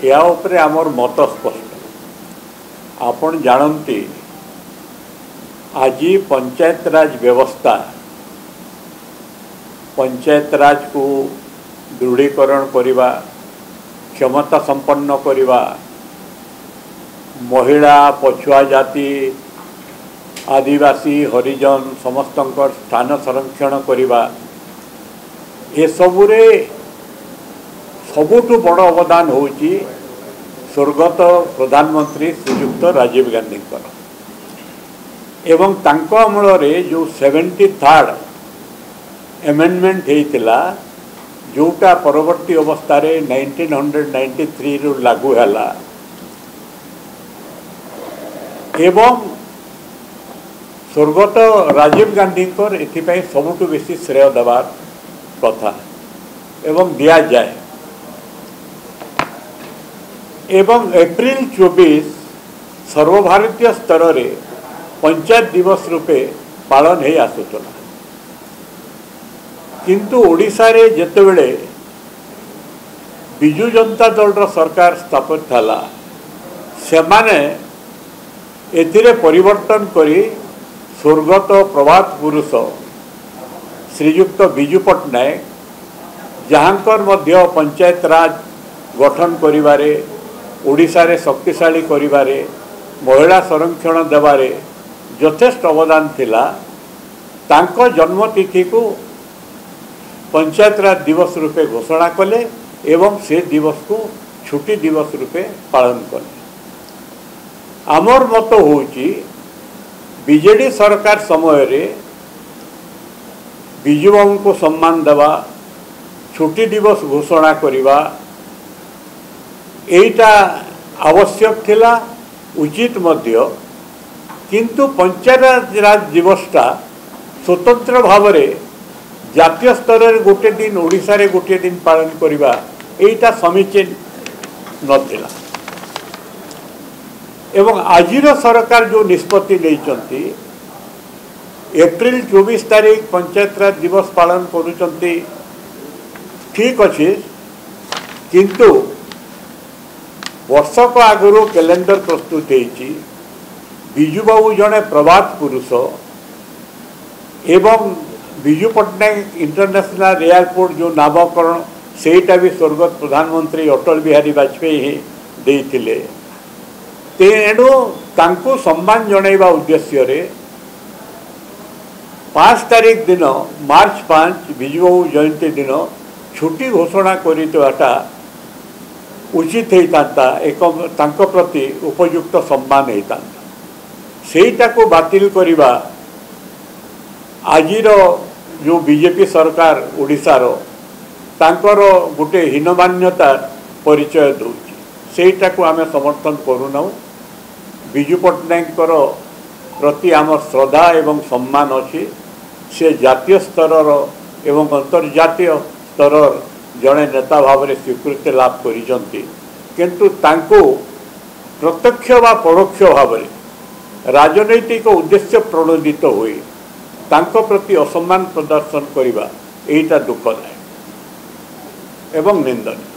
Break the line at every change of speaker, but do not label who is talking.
या उपरे आमर मत स्पष्ट। आपण जानती आज पंचायत राज व्यवस्था पंचायत राज को दृढ़ीकरण करवा, क्षमता संपन्न करवा, महिला पछुआ जाति आदिवासी हरिजन समस्त स्थान संरक्षण करवा, ये सबुरे सबुठु बड़ अवदान होची स्वर्गत प्रधानमंत्री श्रीयुक्त राजीव गांधी एवं तांको अमल रे जो 73rd एमेंडमेंट होता जोटा परवर्ती अवस्था 1993 रु लागू है एवं स्वर्गत राजीव गांधी एथिपाई सबुठु बेसी श्रेय देवार कथा एवं दिया जाए एवं एप्रिल 24 सर्वभारतीय स्तर रे पंचायत दिवस रूपे पालन हो आसुला किंतु ओडिशा रे जेतेबेले बिजु जनता दल सरकार स्थापित थला सेमाने एथिरे परिवर्तन करी स्वर्गत प्रभात पुरुष श्रीयुक्त बिजु पट्टनायक जहाँकर मध्य पंचायत राज गठन करिवारे ओडिशा रे शक्तिशाली करिवारे महिला संरक्षण देवारे यथेष्ट अवदान थिला। तांको जन्मतिथि को पंचायत राज दिवस रूपे घोषणा कले एवं से दिवस को छुट्टी दिवस रूपे पालन कले। आमर मत होची बीजेडी सरकार समय रे बिजु बाबू को सम्मान देवा, छुट्टी दिवस घोषणा करिवा एटा आवश्यक थिला, उचित मध्य, किंतु पंचायत राज दिवसटा स्वतंत्र भाव में जातीय स्तर रे गोटे दिन ओडिशा रे गोटे दिन पालन करिवा एटा समीचीन नथिला एवं आजिर सरकार जो निष्पत्ति लेइचंती एप्रिल 24 तारीख पंचायत राज दिवस पालन करुचंती ठीक अच्छे, किंतु वर्षक आगु कैलेंडर प्रस्तुत होती बिजु बाबू जड़े प्रभात पुरुष एवं बिजु पट्टनायक इंटरनेशनल एयरपोर्ट जो नामकरण सेटा भी स्वर्गत प्रधानमंत्री अटल बिहारी वाजपेयी देइथिले। तेणु तांको सम्मान जणाइबा उद्देश्य रे 5 तारीख दिन मार्च 5 बिजु बाबू जयंती दिन छुट्टी घोषणा करितवाटा उचित होता एक तांको प्रति उपयुक्त सम्मान होता सेटा को बातिल करिबा आजिर जो बीजेपी सरकार ओडिशा रो तांकर गोटे हीनमान्यता परिचय दूची सेटा को आमे समर्थन करूना। बिजु पट्टनायक प्रति आम श्रद्धा एवं सम्मान अच्छी, से जातीय स्तर एवं अंतर्जातीय स्तर जड़े नेता भाव में स्वीकृति लाभ करिसंती, किंतु तांको प्रत्यक्ष व परोक्ष भाव में राजनैतिक उद्देश्य प्रणोदित हुई तांको प्रति असम्मान प्रदर्शन करिबा एटा दुखदायक एवं निंदनीय।